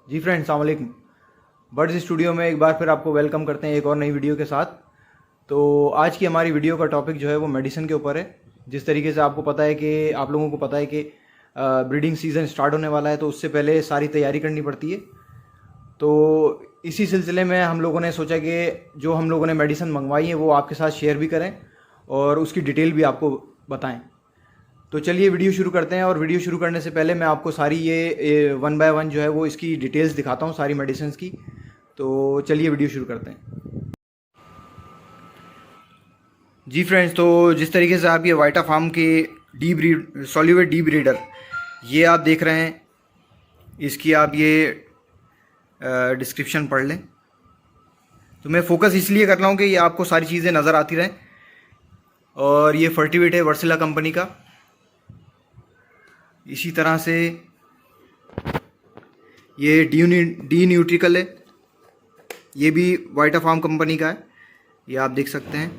जी friends, अस्सलाम वालेकुम। Birds studio में एक बार फिर आपको वेलकम करते हैं एक और नई वीडियो के साथ। तो आज की हमारी वीडियो का टॉपिक जो है वो मेडिसिन के ऊपर है। जिस तरीके से आपको पता है कि आप लोगों को पता है कि ब्रीडिंग सीज़न स्टार्ट होने वाला है, तो उससे पहले सारी तैयारी करनी पड़ती है। तो इसी सिलसिले में हम लोगों ने सोचा कि जो हम लोगों ने मेडिसिन मंगवाई है वो आपके साथ शेयर भी करें और उसकी डिटेल भी आपको बताएं। तो चलिए वीडियो शुरू करते हैं। और वीडियो शुरू करने से पहले मैं आपको सारी ये वन बाय वन जो है वो इसकी डिटेल्स दिखाता हूँ सारी मेडिसिन की। तो चलिए वीडियो शुरू करते हैं। जी फ्रेंड्स, तो जिस तरीके से आप ये वाइटा फार्म के डी ब्रीड सॉल्यूवेट डी ब्रीडर ये आप देख रहे हैं, इसकी आप ये डिस्क्रिप्शन पढ़ लें। तो मैं फोकस इसलिए कर रहा हूँ कि ये आपको सारी चीज़ें नज़र आती रहें। और ये फर्टिवेट है वर्सिला कंपनी का। इसी तरह से ये डी न्यूट्रिकल है, ये भी वाइटा फार्म कंपनी का है, ये आप देख सकते हैं।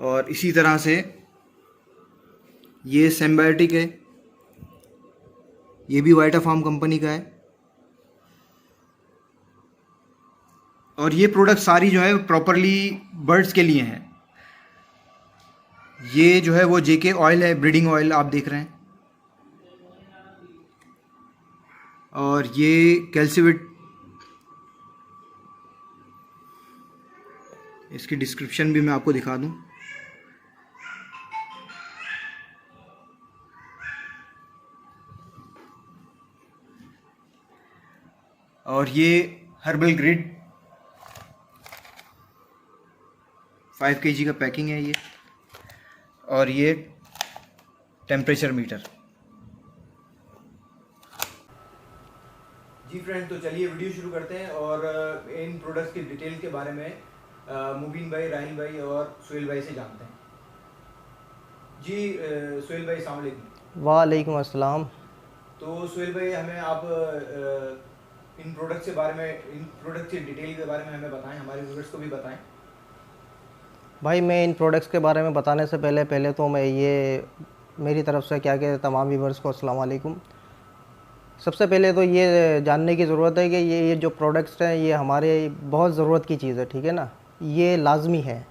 और इसी तरह से ये सिम्बायोटिक है, ये भी वाइटा फार्म कंपनी का है। और ये प्रोडक्ट सारी जो है प्रॉपरली बर्ड्स के लिए हैं। ये जो है वो जेके ऑयल है, ब्रीडिंग ऑयल आप देख रहे हैं। और ये कैल्सीविट, इसकी डिस्क्रिप्शन भी मैं आपको दिखा दूं। और ये हर्बल ग्रिड 5 kg का पैकिंग है ये। और ये टेम्परेचर मीटर। जी फ्रेंड, तो चलिए वीडियो शुरू करते हैं और इन प्रोडक्ट्स की डिटेल के बारे में मुबीन भाई, राहिल भाई और सुहेल भाई से जानते हैं। जी सुहेल भाई, अस्सलाम वालेकुम। वालेकुम अस्सलाम। तो सुहेल भाई, हमें आप इन प्रोडक्ट्स के बारे में, इन प्रोडक्ट्स की डिटेल के बारे में हमें बताएं, हमारे व्यूअर्स को भी बताएं। भाई मैं इन प्रोडक्ट्स के बारे में बताने से पहले तो मैं ये मेरी तरफ़ से क्या कहते तमाम व्यूवर्स को अस्सलाम वालेकुम। सबसे पहले तो ये जानने की ज़रूरत है कि ये जो प्रोडक्ट्स हैं ये हमारे बहुत ज़रूरत की चीज़ है, ठीक है ना। ये लाजमी है।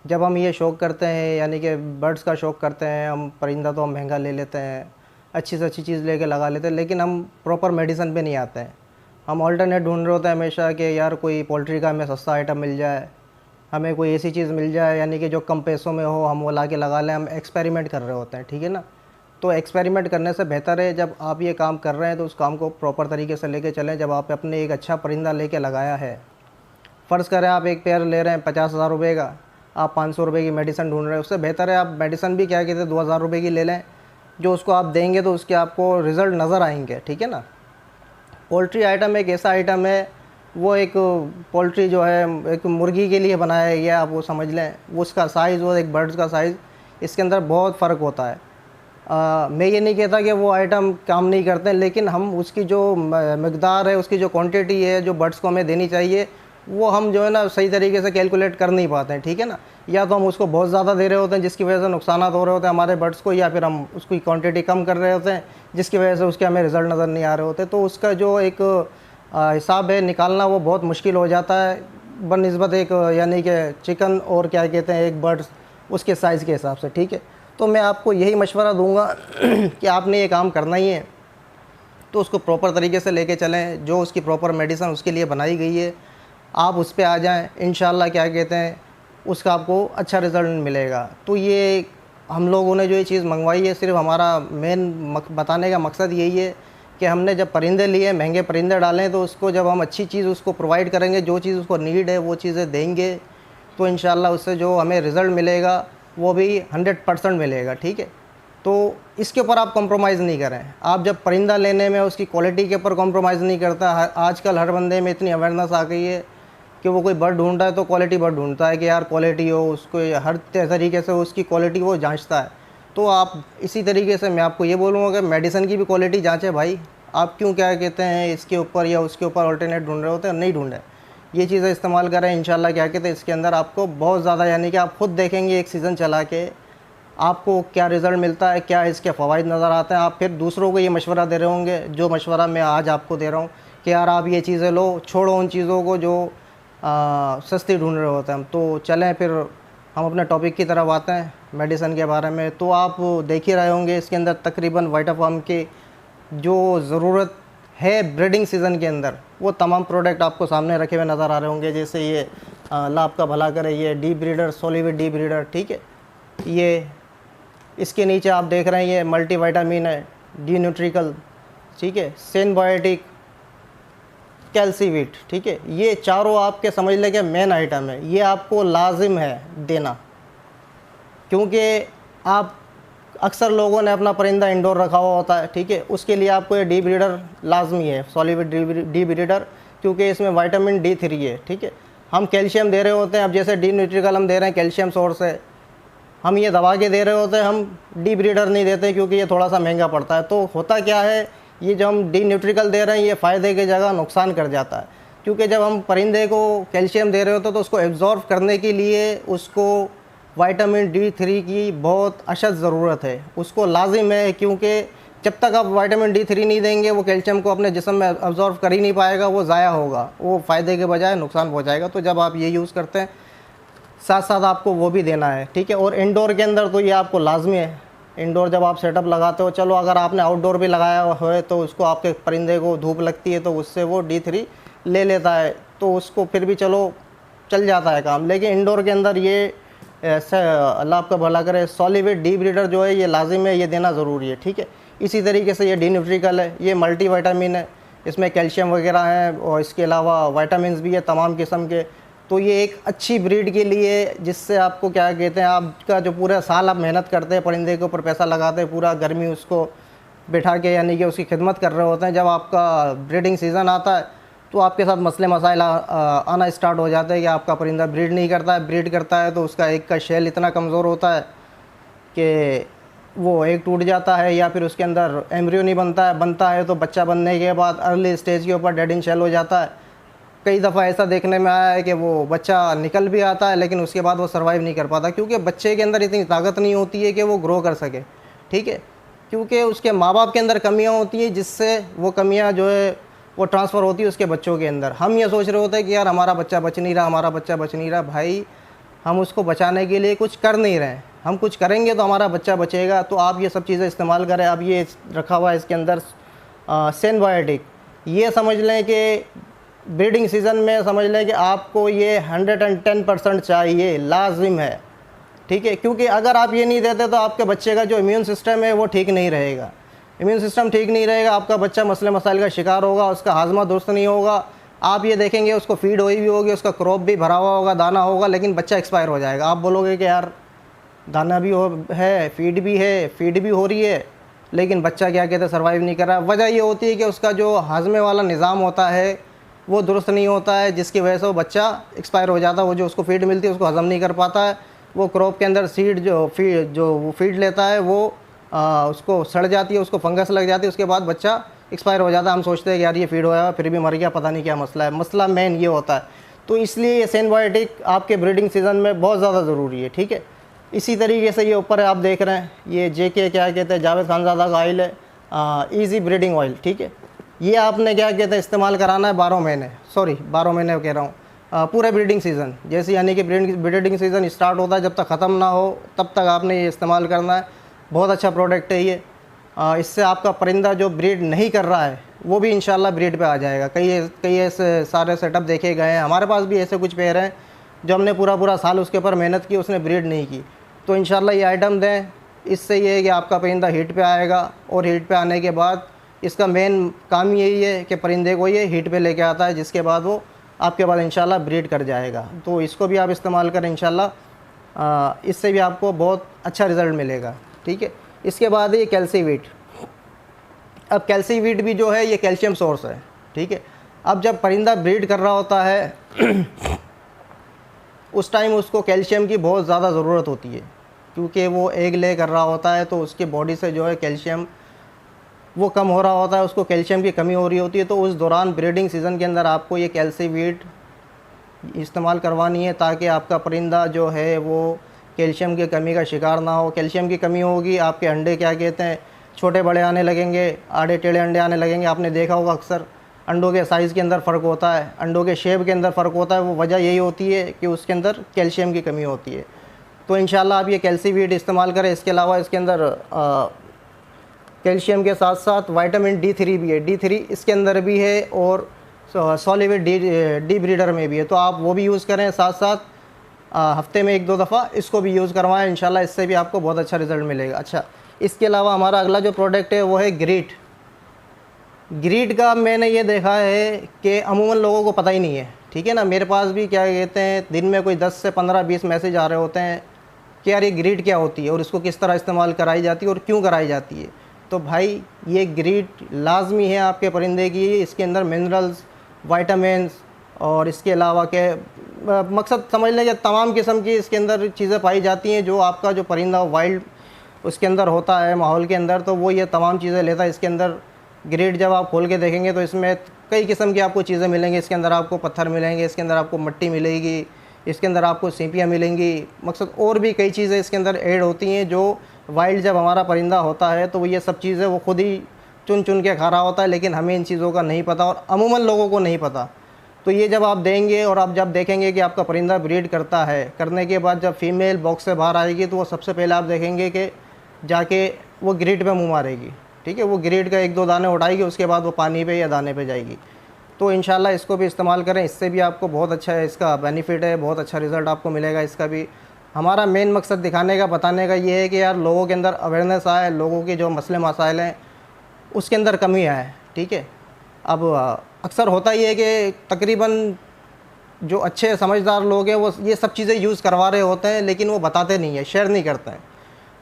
जब हम ये शौक़ करते हैं, यानी कि बर्ड्स का शौक़ करते हैं, हम परिंदा तो हम महंगा ले लेते हैं, अच्छी से अच्छी चीज़ लेके लगा लेते हैं, लेकिन हम प्रॉपर मेडिसिन पे नहीं आते हैं। हम ऑल्टरनेट ढूंढ रहे होते हैं हमेशा कि यार कोई पोल्ट्री का हमें सस्ता आइटम मिल जाए, हमें कोई ऐसी चीज़ मिल जाए यानी कि जो कम पैसों में हो, हम वो ला के लगा लें। हम एक्सपेरिमेंट कर रहे होते हैं, ठीक है ना। तो एक्सपेरिमेंट करने से बेहतर है जब आप ये काम कर रहे हैं तो उस काम को प्रॉपर तरीके से लेके चलें। जब आप अपने एक अच्छा परिंदा लेके लगाया है, फ़र्ज़ करें आप एक पेयर ले रहे हैं 50,000 रुपये का, आप 500 रुपये की मेडिसिन ढूंढ रहे हैं, उससे बेहतर है आप मेडिसिन भी क्या कहते हैं 2,000 रुपये की ले लें, जो उसको आप देंगे तो उसके आपको रिज़ल्ट नज़र आएंगे, ठीक है ना। पोल्ट्री आइटम एक ऐसा आइटम है, वो एक पोल्ट्री जो है एक मुर्गी के लिए बनाया गया, आप वो समझ लें। वो उसका साइज़ और एक बर्ड्स का साइज़, इसके अंदर बहुत फ़र्क होता है। मैं ये नहीं कहता कि वो आइटम काम नहीं करते हैं, लेकिन हम उसकी जो मकदार है, उसकी जो क्वांटिटी है जो बर्ड्स को हमें देनी चाहिए, वो हम जो है ना सही तरीके से कैलकुलेट कर नहीं पाते हैं, ठीक है ना। या तो हम उसको बहुत ज़्यादा दे रहे होते हैं जिसकी वजह से नुकसान हो रहे होते हैं हमारे बर्ड्स को, या फिर हम उसकी क्वांटिटी कम कर रहे होते हैं जिसकी वजह से उसके हमें रिज़ल्ट नज़र नहीं आ रहे होते। तो उसका जो एक हिसाब है निकालना वो बहुत मुश्किल हो जाता है बनिस्बत एक यानी कि चिकन और क्या कहते हैं एक बर्ड्स उसके साइज़ के हिसाब से, ठीक है। तो मैं आपको यही मशवरा दूंगा कि आपने ये काम करना ही है तो उसको प्रॉपर तरीके से लेके चलें। जो उसकी प्रॉपर मेडिसिन उसके लिए बनाई गई है आप उस पर आ जाएं, इंशाल्लाह क्या कहते हैं उसका आपको अच्छा रिज़ल्ट मिलेगा। तो ये हम लोगों ने जो ये चीज़ मंगवाई है, सिर्फ हमारा मेन बताने का मकसद यही है कि हमने जब परिंदे लिए, महंगे परिंदे डालें, तो उसको जब हम अच्छी चीज़ उसको प्रोवाइड करेंगे, जो चीज़ उसको नीड है वो चीज़ें देंगे, तो इंशाल्लाह उससे जो हमें रिज़ल्ट मिलेगा वो भी 100% मिलेगा, ठीक है। तो इसके ऊपर आप कॉम्प्रोमाइज़ नहीं करें। आप जब परिंदा लेने में उसकी क्वालिटी के ऊपर कॉम्प्रोमाइज़ नहीं करता। आजकल हर बंदे में इतनी अवेयरनेस आ गई है कि वो कोई बर्ड ढूंढता है तो क्वालिटी बर्ड ढूंढता है कि यार क्वालिटी हो, उसको हर तरीके से उसकी क्वालिटी वो जांचता है। तो आप इसी तरीके से मैं आपको ये बोलूँगा कि मेडिसिन की भी क्वालिटी जांचें भाई। आप क्यों क्या कहते हैं इसके ऊपर या उसके ऊपर अल्टरनेट ढूंढ रहे होते हैं, नहीं ढूंढे। ये चीज़ें इस्तेमाल करें, इंशाल्लाह क्या कहते हैं इसके अंदर आपको बहुत ज़्यादा, यानी कि आप ख़ुद देखेंगे एक सीज़न चला के आपको क्या रिज़ल्ट मिलता है, क्या इसके फ़वाइद नज़र आते हैं। आप फिर दूसरों को ये मशवरा दे रहे होंगे जो मशवरा मैं आज आपको दे रहा हूँ कि यार आप ये चीज़ें लो, छोड़ो उन चीज़ों को जो सस्ती ढूंढ रहे होते हैं हम। तो चलें फिर हम अपने टॉपिक की तरफ आते हैं, मेडिसिन के बारे में। तो आप देख ही रहे होंगे इसके अंदर तकरीबन वाइटाफार्म की जो ज़रूरत है ब्रीडिंग सीज़न के अंदर, वो तमाम प्रोडक्ट आपको सामने रखे हुए नज़र आ रहे होंगे। जैसे ये अल्लाह आपका भला करे, ये डी ब्रीडर, सॉलिविड डी ब्रीडर, ठीक है। ये इसके नीचे आप देख रहे हैं ये मल्टी विटामिन है, डी न्यूट्रिकल, ठीक है, सिनबायोटिक, कैल्सीवीट, ठीक है। ये चारों आपके समझ लें कि मेन आइटम है, ये आपको लाजिम है देना, क्योंकि आप अक्सर लोगों ने अपना परिंदा इंडोर रखा हुआ होता है, ठीक है। उसके लिए आपको ये डी ब्रीडर लाजमी है, सॉलिविड डी ब्रीडर, क्योंकि इसमें विटामिन D3 है, ठीक है। हम कैल्शियम दे रहे होते हैं, अब जैसे डी न्यूट्रिकल हम दे रहे हैं, कैल्शियम सोर्स है, हम ये दबा के दे रहे होते हैं, हम डी ब्रीडर नहीं देते क्योंकि ये थोड़ा सा महंगा पड़ता है। तो होता क्या है, ये जो हम डी न्यूट्रिकल दे रहे हैं ये फ़ायदे की जगह नुकसान कर जाता है, क्योंकि जब हम परिंदे को कैल्शियम दे रहे होते हैं तो उसको एब्जॉर्ब करने के लिए उसको विटामिन D3 की बहुत अशद ज़रूरत है, उसको लाजिम है। क्योंकि जब तक आप विटामिन D3 नहीं देंगे वो कैल्शियम को अपने जिस्म में अब्जॉर्व कर ही नहीं पाएगा, वो ज़ाया होगा, वो फ़ायदे के बजाय नुकसान पहुँचाएगा। तो जब आप ये यूज़ करते हैं साथ साथ आपको वो भी देना है, ठीक है। और इंडोर के अंदर तो ये आपको लाजमी है। इंडोर जब आप सेटअप लगाते हो, चलो अगर आपने आउटडोर भी लगाया हुआ है तो उसको आपके परिंदे को धूप लगती है तो उससे वो D3 ले लेता है, तो उसको फिर भी चलो चल जाता है काम। लेकिन इंडोर के अंदर ये अल्लाह आपका भला करे, सॉलिविड डी ब्रीडर जो है ये लाजिम है, ये देना ज़रूरी है, ठीक है। इसी तरीके से ये डी न्यूट्रिकल है, ये मल्टी विटामिन है, इसमें कैल्शियम वगैरह है और इसके अलावा विटामिन भी है तमाम किस्म के। तो ये एक अच्छी ब्रीड के लिए, जिससे आपको क्या कहते हैं, आपका जो पूरा साल आप मेहनत करते हैं, परिंदे के ऊपर पैसा लगाते हैं, पूरा गर्मी उसको बैठा के यानी कि उसकी खिदमत कर रहे होते हैं, जब आपका ब्रीडिंग सीज़न आता है तो आपके साथ मसले मसाइल आना स्टार्ट हो जाते हैं कि आपका परिंदा ब्रीड नहीं करता है, ब्रीड करता है तो उसका एक का शेल इतना कमज़ोर होता है कि वो एक टूट जाता है, या फिर उसके अंदर एम्ब्रियो नहीं बनता है तो बच्चा बनने के बाद अर्ली स्टेज के ऊपर डेड इन शेल हो जाता है। कई दफ़ा ऐसा देखने में आया है कि वो बच्चा निकल भी आता है लेकिन उसके बाद वो सर्वाइव नहीं कर पाता, क्योंकि बच्चे के अंदर इतनी ताकत नहीं होती है कि वो ग्रो कर सके, ठीक है। क्योंकि उसके माँ बाप के अंदर कमियां होती हैं, जिससे वो कमियां जो है वो ट्रांसफ़र होती है उसके बच्चों के अंदर। हम ये सोच रहे होते हैं कि यार हमारा बच्चा बच नहीं रहा, हमारा बच्चा बच नहीं रहा। भाई हम उसको बचाने के लिए कुछ कर नहीं रहे हैं, हम कुछ करेंगे तो हमारा बच्चा बचेगा। तो आप ये सब चीज़ें इस्तेमाल करें। अब ये रखा हुआ है इसके अंदर सिनबायोटिक, ये समझ लें कि ब्रीडिंग सीज़न में समझ लें कि आपको ये 110% चाहिए, लाजिम है, ठीक है। क्योंकि अगर आप ये नहीं देते तो आपके बच्चे का जो इम्यून सिस्टम है वो ठीक नहीं रहेगा। इम्यून सिस्टम ठीक नहीं रहेगा, आपका बच्चा मसले मसाइल का शिकार होगा, उसका हाजमा दुरुस्त नहीं होगा। आप ये देखेंगे उसको फीड हुई भी होगी, उसका क्रॉप भी भरा हुआ होगा, दाना होगा, लेकिन बच्चा एक्सपायर हो जाएगा। आप बोलोगे कि यार दाना भी है, फीड भी है, फीड भी हो रही है, लेकिन बच्चा क्या कहते हैं सर्वाइव नहीं कर रहा। वजह ये होती है कि उसका जो हाजमे वाला निज़ाम होता है वो दुरुस्त नहीं होता है, जिसकी वजह से वो बच्चा एक्सपायर हो जाता है। वो जो उसको फीड मिलती है उसको हज़म नहीं कर पाता है, वो क्रॉप के अंदर सीड जो वो फीड लेता है वो उसको सड़ जाती है, उसको फंगस लग जाती है, उसके बाद बच्चा एक्सपायर हो जाता है। हम सोचते हैं कि यार ये फीड होया फिर भी मर गया, पता नहीं क्या मसला है। मसला मेन ये होता है। तो इसलिए ये सिनबायोटिक आपके ब्रीडिंग सीज़न में बहुत ज़्यादा ज़रूरी है, ठीक है। इसी तरीके से ये ऊपर आप देख रहे हैं, ये JK क्या कहते हैं, जावेद खानज़ादा का ऑयल है, ईजी ब्रीडिंग ऑयल, ठीक है। ये आपने क्या कहते हैं इस्तेमाल कराना है 12 महीने, 12 महीने कह रहा हूँ, पूरे ब्रीडिंग सीज़न। जैसे यानी कि ब्रीडिंग सीज़न स्टार्ट होता है जब तक ख़त्म ना हो तब तक आपने ये इस्तेमाल करना है। बहुत अच्छा प्रोडक्ट है ये। इससे आपका परिंदा जो ब्रीड नहीं कर रहा है वो भी इंशाल्लाह ब्रीड पे आ जाएगा। कई ऐसे सारे सेटअप देखे गए हैं, हमारे पास भी ऐसे कुछ पेयर हैं जो हमने पूरा साल उसके ऊपर मेहनत की, उसने ब्रीड नहीं की। तो इंशाल्लाह ये आइटम दें, इससे ये है कि आपका परिंदा हीट पे आएगा, और हीट पे आने के बाद इसका मेन काम यही है कि परिंदे को ये हीट पे लेके आता है, जिसके बाद वो आपके बाद इंशाल्लाह ब्रीड कर जाएगा। तो इसको भी आप इस्तेमाल करें इंशाल्लाह, इससे भी आपको बहुत अच्छा रिज़ल्ट मिलेगा, ठीक है। इसके बाद ये कैल्सीवीट। अब कैल्सीवीट भी जो है ये कैल्शियम सोर्स है, ठीक है। अब जब परिंदा ब्रीड कर रहा होता है उस टाइम उसको कैल्शियम की बहुत ज़्यादा ज़रूरत होती है, क्योंकि वो एग ले कर रहा होता है तो उसके बॉडी से जो है कैल्शियम वो कम हो रहा होता है, उसको कैल्शियम की कमी हो रही होती है। तो उस दौरान ब्रीडिंग सीज़न के अंदर आपको ये कैल्सीवीट इस्तेमाल करवानी है, ताकि आपका परिंदा जो है वो कैल्शियम की कमी का शिकार ना हो। कैल्शियम की कमी होगी, आपके अंडे क्या कहते हैं छोटे बड़े आने लगेंगे, आड़े टेढ़े अंडे आने लगेंगे। आपने देखा होगा अक्सर अंडों के साइज़ के अंदर फ़र्क होता है, अंडों के शेप के अंदर फ़र्क होता है। वो वजह यही होती है कि उसके अंदर कैल्शियम की कमी होती है। तो इंशाल्लाह आप ये कैल्सीवीट इस्तेमाल करें। इसके अलावा इसके अंदर कैल्शियम के साथ साथ विटामिन D3 भी है। D3 इसके अंदर भी है और सॉलिविट डी ब्रीडर में भी है। तो आप वो भी यूज़ करें, साथ साथ हफ्ते में 1-2 दफ़ा इसको भी यूज़ करवाएं। इंशाल्लाह इससे भी आपको बहुत अच्छा रिज़ल्ट मिलेगा। अच्छा, इसके अलावा हमारा अगला जो प्रोडक्ट है वो है ग्रीट। ग्रीट का मैंने ये देखा है कि अमूमन लोगों को पता ही नहीं है, ठीक है ना। मेरे पास भी क्या कहते हैं दिन में कोई 10 से 15-20 मैसेज आ रहे होते हैं कि यार ये ग्रीट क्या होती है और इसको किस तरह इस्तेमाल कराई जाती है और क्यों कराई जाती है। तो भाई ये ग्रीट लाजमी है आपके परिंदे की। इसके अंदर मिनरल्स, विटामिन्स और इसके अलावा के मकसद समझ लें कि तमाम किस्म की इसके अंदर चीज़ें पाई जाती हैं जो आपका जो परिंदा वाइल्ड उसके अंदर होता है माहौल के अंदर, तो वो ये तमाम चीज़ें लेता है। इसके अंदर ग्रेड जब आप खोल के देखेंगे तो इसमें कई किस्म की आपको चीज़ें मिलेंगी। इसके अंदर आपको पत्थर मिलेंगे, इसके अंदर आपको मिट्टी मिलेगी, इसके अंदर आपको सीपियाँ मिलेंगी। मकसद और भी कई चीज़ें इसके अंदर ऐड होती हैं जो वाइल्ड जब हमारा परिंदा होता है तो वो ये सब चीज़ें वो खुद ही चुन चुन के खा रहा होता है, लेकिन हमें इन चीज़ों का नहीं पता और अमूमन लोगों को नहीं पता। तो ये जब आप देंगे और आप जब देखेंगे कि आपका परिंदा ब्रीड करता है, करने के बाद जब फीमेल बॉक्स से बाहर आएगी तो वो सबसे पहले आप देखेंगे कि जाके वो ग्रिड पे मुंह मारेगी, ठीक है। वो ग्रिड का 1-2 दाने उठाएगी, उसके बाद वो पानी पे या दाने पे जाएगी। तो इंशाल्लाह इसको भी इस्तेमाल करें, इससे भी आपको बहुत अच्छा है, इसका बेनिफिट है, बहुत अच्छा रिज़ल्ट आपको मिलेगा। इसका भी हमारा मेन मकसद दिखाने का, बताने का ये है कि यार लोगों के अंदर अवेयरनेस आए, लोगों के जो मसले मसाइल हैं उसके अंदर कमी आए, ठीक है। अब अक्सर होता ही है कि तकरीबन जो अच्छे समझदार लोग हैं वो ये सब चीज़ें यूज़ करवा रहे होते हैं, लेकिन वो बताते नहीं है, शेयर नहीं करते हैं।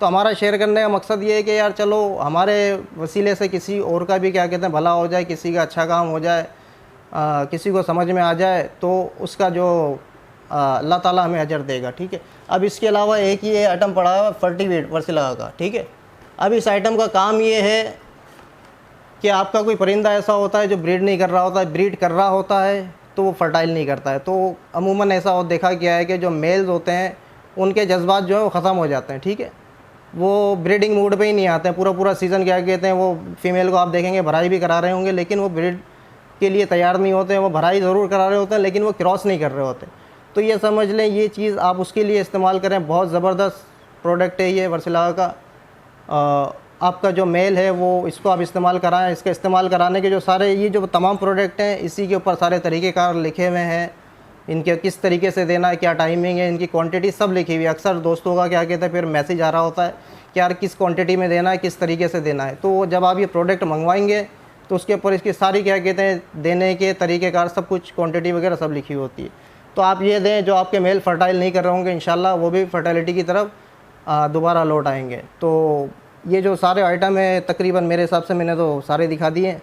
तो हमारा शेयर करने का मकसद ये है कि यार चलो हमारे वसीले से किसी और का भी क्या कहते हैं भला हो जाए, किसी का अच्छा काम हो जाए, किसी को समझ में आ जाए, तो उसका जो अल्लाह ताला हमें अजर देगा, ठीक है। अब इसके अलावा एक ये आइटम पड़ा है फर्टिवेट वर्सिला का, ठीक है। अब इस आइटम का काम ये है कि आपका कोई परिंदा ऐसा होता है जो ब्रीड नहीं कर रहा होता है, ब्रीड कर रहा होता है तो वो फर्टाइल नहीं करता है। तो अमूमन ऐसा देखा गया है कि जो मेल्स होते हैं उनके जज्बात जो है वो ख़त्म हो जाते हैं, ठीक है। वो ब्रीडिंग मूड पे ही नहीं आते हैं, पूरा सीज़न क्या कहते हैं वो फीमेल को आप देखेंगे भराई भी करा रहे होंगे, लेकिन वो ब्रीड के लिए तैयार नहीं होते हैं। वो भराई ज़रूर करा रहे होते हैं लेकिन वो क्रॉस नहीं कर रहे होते। तो ये समझ लें ये चीज़ आप उसके लिए इस्तेमाल करें। बहुत ज़बरदस्त प्रोडक्ट है ये वर्सिला का। आपका जो मेल है वो इसको आप इस्तेमाल कराएं। इसका इस्तेमाल कराने के जो सारे ये जो तमाम प्रोडक्ट हैं इसी के ऊपर सारे तरीक़ेकार लिखे हुए हैं, इनके किस तरीके से देना है, क्या टाइमिंग है, इनकी क्वांटिटी सब लिखी हुई है। अक्सर दोस्तों का क्या कहते हैं फिर मैसेज आ रहा होता है कि यार किस क्वांटिटी में देना है, किस तरीके से देना है। तो जब आप ये प्रोडक्ट मंगवाएंगे तो उसके ऊपर इसकी सारी क्या कहते हैं देने के तरीक़ेकार सब कुछ क्वांटिटी वगैरह सब लिखी होती है। तो आप ये दें, जो आपके मेल फर्टाइल नहीं कर रहे होंगे इंशाल्लाह वो भी फर्टिलिटी की तरफ दोबारा लौट आएंगे। तो ये जो सारे आइटम है तकरीबन मेरे हिसाब से मैंने तो सारे दिखा दिए हैं।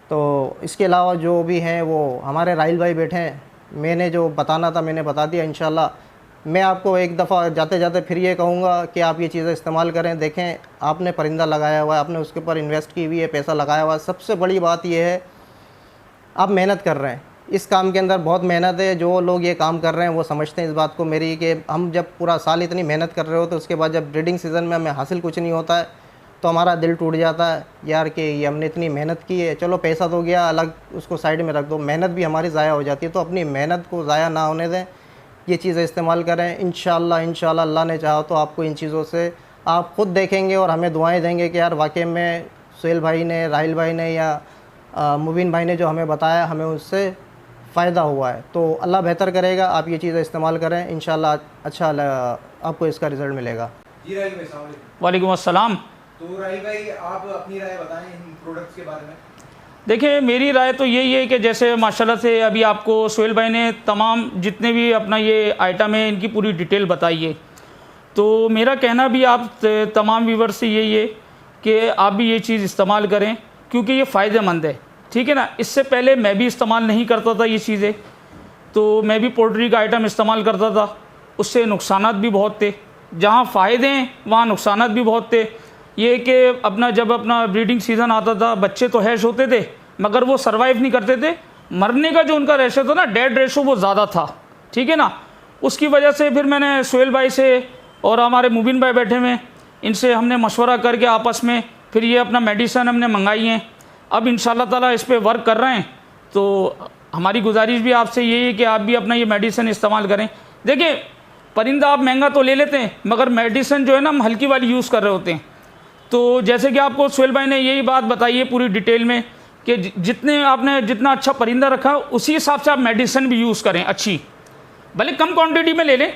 तो इसके अलावा जो भी हैं वो हमारे राहिल भाई बैठे हैं, मैंने जो बताना था मैंने बता दिया। इंशाल्लाह मैं आपको एक दफ़ा जाते जाते फिर ये कहूँगा कि आप ये चीज़ें इस्तेमाल करें। देखें आपने परिंदा लगाया हुआ है, आपने उसके ऊपर इन्वेस्ट की हुई है, पैसा लगाया हुआ है। सबसे बड़ी बात ये है आप मेहनत कर रहे हैं, इस काम के अंदर बहुत मेहनत है। जो लोग ये काम कर रहे हैं वो समझते हैं इस बात को मेरी कि हम जब पूरा साल इतनी मेहनत कर रहे होते उसके बाद जब ब्रीडिंग सीज़न में हमें हासिल कुछ नहीं होता है तो हमारा दिल टूट जाता है यार कि ये हमने इतनी मेहनत की है। चलो पैसा तो गया अलग, उसको साइड में रख दो, मेहनत भी हमारी ज़ाया हो जाती है। तो अपनी मेहनत को ज़ाया ना होने दें, ये चीज़ें इस्तेमाल करें। इंशाल्लाह अल्लाह ने चाहा तो आपको इन चीज़ों से आप ख़ुद देखेंगे और हमें दुआएँ देंगे कि यार वाकई में सुहेल भाई ने, राहिल भाई ने या मुबीन भाई ने जो हमें बताया हमें उससे फ़ायदा हुआ है। तो अल्लाह बेहतर करेगा, आप ये चीज़ें इस्तेमाल करें, इंशाल्लाह अच्छा आपको इसका रिज़ल्ट मिलेगा। जी राहिल भाई, अस्सलाम वालेकुम। वालेकुम अस्सलाम। तो राहिल भाई आप अपनी राय बताएं इन प्रोडक्ट्स के बारे में। देखिए मेरी राय तो यही है कि जैसे माशाल्लाह से अभी आपको सुहेल भाई ने तमाम जितने भी अपना ये आइटम है इनकी पूरी डिटेल बताई है। तो मेरा कहना भी आप तमाम व्यूवर्स से यही है कि आप भी ये चीज़ इस्तेमाल करें क्योंकि ये फ़ायदेमंद है, ठीक है ना। इससे पहले मैं भी इस्तेमाल नहीं करता था ये चीज़ें, तो मैं भी पोल्ट्री का आइटम इस्तेमाल करता था, उससे नुकसानात भी बहुत थे। जहाँ फ़ायदे हैं वहाँ नुकसानात भी बहुत थे। ये कि अपना जब अपना ब्रीडिंग सीज़न आता था बच्चे तो हैश होते थे मगर वो सर्वाइव नहीं करते थे, मरने का जो उनका रेशो था ना, डेड रेशो वो ज़्यादा था, ठीक है ना। उसकी वजह से फिर मैंने सोहेल भाई से और हमारे मुबिन भाई बैठे हुए, इनसे हमने मशवरा करके आपस में फिर ये अपना मेडिसिन हमने मंगाई हैं। अब इंशाल्लाह ताला इस पर वर्क कर रहे हैं। तो हमारी गुजारिश भी आपसे यही है कि आप भी अपना ये मेडिसिन इस्तेमाल करें। देखिए, परिंदा आप महंगा तो ले लेते हैं, मगर मेडिसिन जो है ना हम हल्की वाली यूज़ कर रहे होते हैं। तो जैसे कि आपको सोहेल भाई ने यही बात बताई है पूरी डिटेल में कि जितना अच्छा परिंदा रखा उसी हिसाब से आप मेडिसिन भी यूज़ करें अच्छी, भले कम क्वांटिटी में ले लें,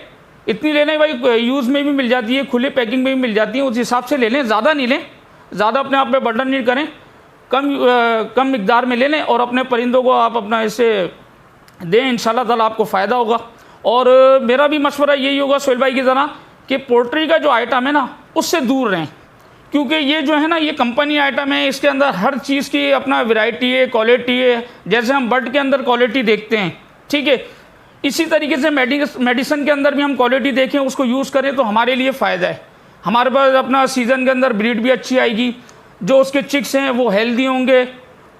इतनी ले लें भाई, यूज़ में भी मिल जाती है, खुले पैकिंग में भी मिल जाती है, उस हिसाब से ले लें, ज़्यादा नहीं लें, ज़्यादा अपने आप पे बर्डन नहीं करें, कम मिकदार में ले लें और अपने परिंदों को आप अपना इसे दें, इंशाल्लाह ताला आपको फ़ायदा होगा। और मेरा भी मशवरा यही होगा सोहेल भाई की तरह कि पोल्ट्री का जो आइटम है ना उससे दूर रहें, क्योंकि ये जो है ना ये कंपनी आइटम है, इसके अंदर हर चीज़ की अपना वैरायटी है, क्वालिटी है। जैसे हम बर्ड के अंदर क्वालिटी देखते हैं, ठीक है, इसी तरीके से मेडिसिन के अंदर भी हम क्वालिटी देखें, उसको यूज़ करें तो हमारे लिए फ़ायदा है। हमारे पास अपना सीज़न के अंदर ब्रीड भी अच्छी आएगी, जो उसके चिक्स हैं वो हेल्दी होंगे,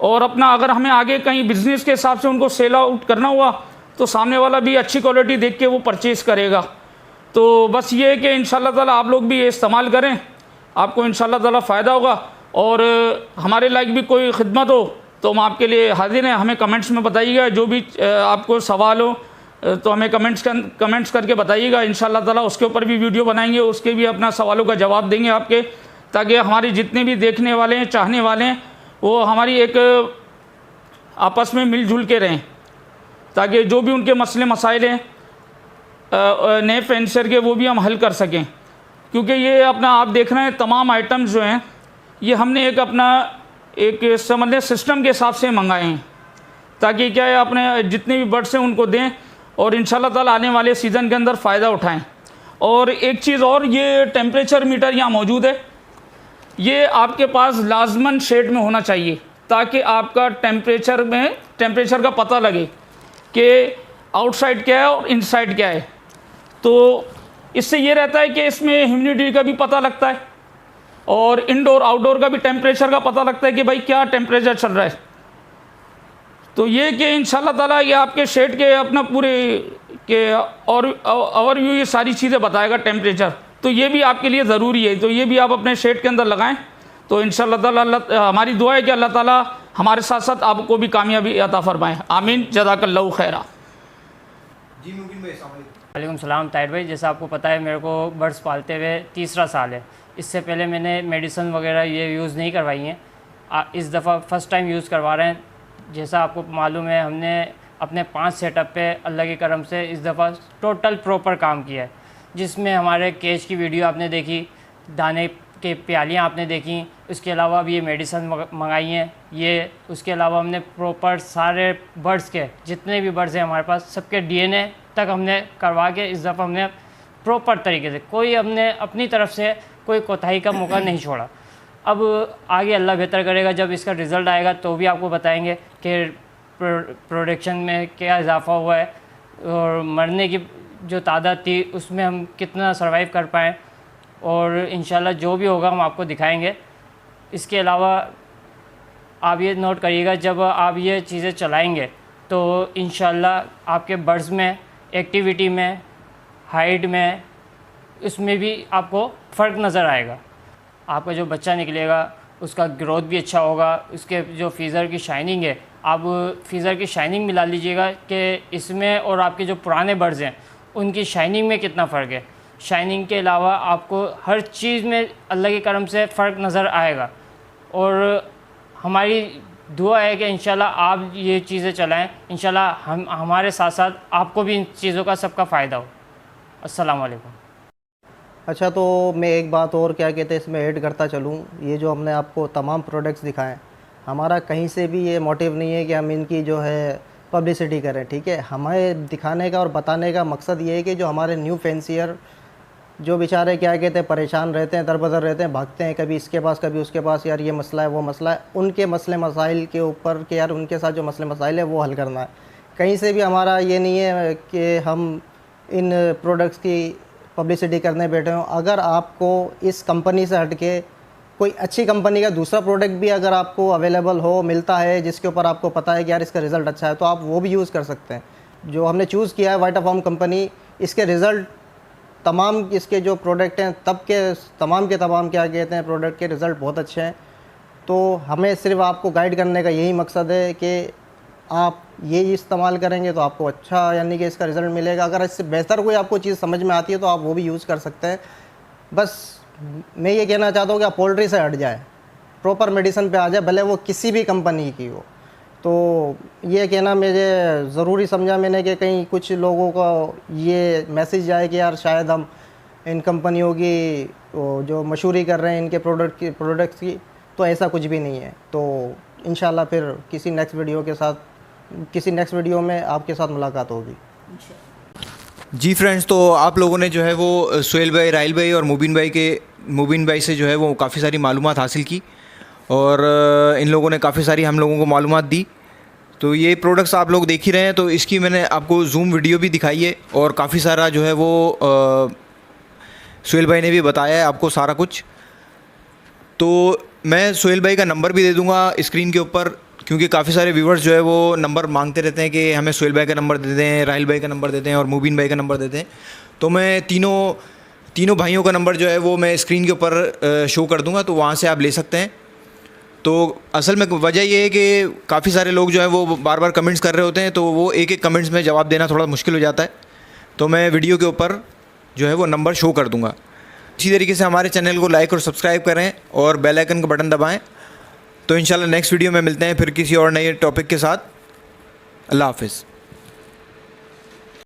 और अपना अगर हमें आगे कहीं बिजनेस के हिसाब से उनको सेल आउट करना हुआ तो सामने वाला भी अच्छी क्वालिटी देख के वो परचेज़ करेगा। तो बस ये है कि इंशाल्लाह ताला आप लोग भी ये इस्तेमाल करें, आपको इंशाल्लाह ताला फ़ायदा होगा। और हमारे लायक भी कोई खिदमत हो तो हम आपके लिए हाजिर हैं। हमें कमेंट्स में बताइएगा, जो भी आपको सवाल हो तो हमें कमेंट्स करके बताइएगा। इंशाल्लाह ताला उसके ऊपर भी वीडियो बनाएंगे, उसके भी अपना सवालों का जवाब देंगे आपके, ताकि हमारे जितने भी देखने वाले हैं, चाहने वाले हैं, वो हमारी एक आपस में मिलजुल के रहें, ताकि जो भी उनके मसले मसाइल हैं नए फेंसर के वो भी हम हल कर सकें। क्योंकि ये अपना आप देख रहे हैं तमाम आइटम्स जो हैं ये हमने एक समझ लें सिस्टम के हिसाब से मंगाए हैं, ताकि क्या है अपने जितने भी बर्ड्स हैं उनको दें और इंशाल्लाह ताला आने वाले सीज़न के अंदर फ़ायदा उठाएं। और एक चीज़ और, ये टेम्परेचर मीटर यहाँ मौजूद है, ये आपके पास लाजमन शेड में होना चाहिए, ताकि आपका टेम्परेचर का पता लगे कि आउटसाइड क्या है और इनसाइड क्या है। तो इससे ये रहता है कि इसमें ह्यूमिडिटी का भी पता लगता है और इंडोर आउटडोर का भी टेम्परेचर का पता लगता है कि भाई क्या टेम्परेचर चल रहा है। तो ये कि इंशाल्लाह ताला ये आपके शेड के अपना पूरे के और ओवरव्यू ये सारी चीज़ें बताएगा टेम्परेचर, तो ये भी आपके लिए ज़रूरी है। तो ये भी आप अपने शेड के अंदर लगाएं। तो इंशाल्लाह ताला हमारी दुआ है कि अल्लाह ताला हमारे साथ साथ आपको भी कामयाबी अता फरमाए। आमीन, जज़ाकल्लाहु खैरा। जी मुबिन भाई, अस्सलाम वालेकुम। वालेकुम सलाम ताहिर भाई। जैसा आपको पता है मेरे को बर्ड्स पालते हुए तीसरा साल है। इससे पहले मैंने मेडिसिन वगैरह ये यूज़ नहीं करवाई हैं, इस दफ़ा फ़र्स्ट टाइम यूज़ करवा रहे हैं। जैसा आपको मालूम है हमने अपने 5 सेटअप पे अल्लाह के करम से इस दफ़ा टोटल प्रॉपर काम किया है, जिसमें हमारे केज की वीडियो आपने देखी, दाने के प्यालियाँ आपने देखी, उसके अलावा भी ये मेडिसिन मंगाई हैं ये, उसके अलावा हमने प्रॉपर सारे बर्ड्स के जितने भी बर्ड्स हैं हमारे पास सबके DNA तक हमने करवा के इस दफ़ा हमने प्रॉपर तरीके से कोई हमने अपनी तरफ से कोई कोताही का मौका नहीं छोड़ा। अब आगे अल्लाह बेहतर करेगा, जब इसका रिज़ल्ट आएगा तो भी आपको बताएंगे कि प्रोडक्शन में क्या इजाफ़ा हुआ है और मरने की जो तादाद थी उसमें हम कितना सर्वाइव कर पाएँ, और इंशाल्लाह जो भी होगा हम आपको दिखाएंगे। इसके अलावा आप ये नोट करिएगा, जब आप ये चीज़ें चलाएंगे तो इंशाल्लाह आपके बर्ड्स में, एक्टिविटी में, हाइट में, उसमें भी आपको फ़र्क नज़र आएगा। आपका जो बच्चा निकलेगा उसका ग्रोथ भी अच्छा होगा। उसके जो फीज़र की शाइनिंग है, आप फीज़र की शाइनिंग मिला लीजिएगा कि इसमें और आपके जो पुराने बर्ड्स हैं उनकी शाइनिंग में कितना फ़र्क है। शाइनिंग के अलावा आपको हर चीज़ में अल्लाह के करम से फ़र्क नज़र आएगा। और हमारी दुआ है कि इंशाल्लाह आप ये चीज़ें चलाएं, इंशाल्लाह हमारे साथ साथ आपको भी इन चीज़ों का सबका फ़ायदा हो। अस्सलाम वालेकुम। अच्छा, तो मैं एक बात और क्या कहते हैं इसमें ऐड करता चलूँ, ये जो हमने आपको तमाम प्रोडक्ट्स दिखाएं, हमारा कहीं से भी ये मोटिव नहीं है कि हम इनकी जो है पब्लिसिटी करें, ठीक है। हमें दिखाने का और बताने का मकसद ये है कि जो हमारे न्यू फैंसियर जो बेचारे क्या कहते हैं परेशान रहते हैं, दरबदर रहते हैं, भागते हैं कभी इसके पास कभी उसके पास, यार ये मसला है वो मसला है, उनके मसले मसाइल के ऊपर कि यार उनके साथ जो मसले मसाइल है वो हल करना है। कहीं से भी हमारा ये नहीं है कि हम इन प्रोडक्ट्स की पब्लिसिटी करने बैठे हों। अगर आपको इस कंपनी से हट के कोई अच्छी कंपनी का दूसरा प्रोडक्ट भी अगर आपको अवेलेबल हो, मिलता है, जिसके ऊपर आपको पता है कि यार इसका रिज़ल्ट अच्छा है, तो आप वो भी यूज़ कर सकते हैं। जो हमने चूज़ किया है वाइटाफार्म कंपनी, इसके रिज़ल्ट तमाम इसके जो प्रोडक्ट हैं तब के तमाम क्या कहते हैं प्रोडक्ट के रिज़ल्ट बहुत अच्छे हैं। तो हमें सिर्फ आपको गाइड करने का यही मकसद है कि आप ये इस्तेमाल करेंगे तो आपको अच्छा यानी कि इसका रिज़ल्ट मिलेगा। अगर इससे बेहतर कोई आपको चीज़ समझ में आती है तो आप वो भी यूज़ कर सकते हैं। बस मैं ये कहना चाहता हूँ कि आप पोल्ट्री से हट जाए, प्रॉपर मेडिसिन पे आ जाए, भले वो किसी भी कंपनी की हो। तो ये कहना मुझे ज़रूरी समझा मैंने कि कहीं कुछ लोगों को ये मैसेज जाए कि यार शायद हम इन कंपनियों की जो मशहूरी कर रहे हैं इनके प्रोडक्ट्स की, तो ऐसा कुछ भी नहीं है। तो इंशाल्लाह फिर किसी नेक्स्ट वीडियो में आपके साथ मुलाकात होगी। जी फ्रेंड्स, तो आप लोगों ने जो है वो सोहेल भाई, राहिल भाई और मुबीन भाई से जो है वो काफ़ी सारी मालूमात हासिल की और इन लोगों ने काफ़ी सारी हम लोगों को मालूमात दी। तो ये प्रोडक्ट्स आप लोग देख ही रहे हैं, तो इसकी मैंने आपको जूम वीडियो भी दिखाई है और काफ़ी सारा जो है वो सोहेल भाई ने भी बताया है आपको सारा कुछ। तो मैं सोहेल भाई का नंबर भी दे दूँगा स्क्रीन के ऊपर, क्योंकि काफ़ी सारे व्यूवर्स जो है वो नंबर मांगते रहते हैं कि हमें सोहेल भाई का नंबर दे दें, राहिल भाई का नंबर दे दें और मुबीन भाई का नंबर दे दें। तो मैं तीनों भाइयों का नंबर जो है वो मैं स्क्रीन के ऊपर शो कर दूंगा, तो वहाँ से आप ले सकते हैं। तो असल में वजह ये है कि काफ़ी सारे लोग जो है वो बार बार कमेंट्स कर रहे होते हैं, तो वो एक कमेंट्स में जवाब देना थोड़ा मुश्किल हो जाता है। तो मैं वीडियो के ऊपर जो है वो नंबर शो कर दूँगा। इसी तरीके से हमारे चैनल को लाइक और सब्सक्राइब करें और बेल आइकन का बटन दबाएँ। तो इंशाल्लाह नेक्स्ट वीडियो में मिलते हैं फिर किसी और नए टॉपिक के साथ। अल्लाह हाफ़िज़।